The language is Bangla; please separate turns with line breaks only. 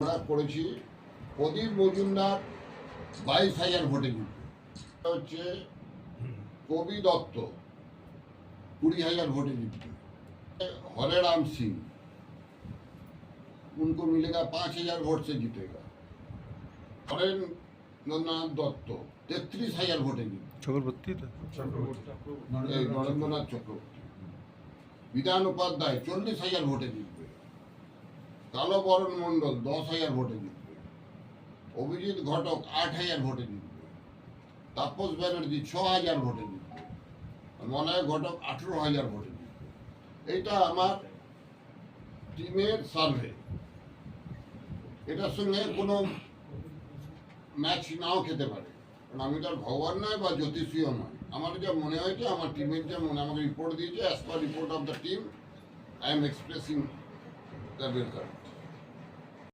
আমরা করেছি প্রদীপ মজুমদার 22,000 ভোটে জিতবে। হচ্ছে কবি দত্ত 20,000 ভোটে जीतते। हरे राम सिंह उनको मिलेगा 5,000 वोट से जीतेगा। नरेंद्र नाथ दत्त 33,000 वोटे जीतते।
चक्रवर्ती
नरेंद्रनाथ चक्रवर्ती विधान उपाध्याय 40,000 ভোটে জিতবে। কালো বরণ মন্ডল 10,000 ভোটে জিতবে। অভিজিৎ ঘটক 8,000 ভোটে জিতবে। তাপস ব্যানার্জি 6,000 ভোটে জিতবে। মলয় ঘটক 18,000 ভোটে জিতবে। এইটা আমার টিমের সার্ভে। এটার সঙ্গে কোনো ম্যাচ নাও খেতে পারে, কারণ আমি তো আর ভগবান নয় বা জ্যোতিষীও নয়। আমার যা মনে হয়েছে, আমার টিমের যা মনে আমাকে রিপোর্ট দিয়েছে, as per report of the team I am expressing the result.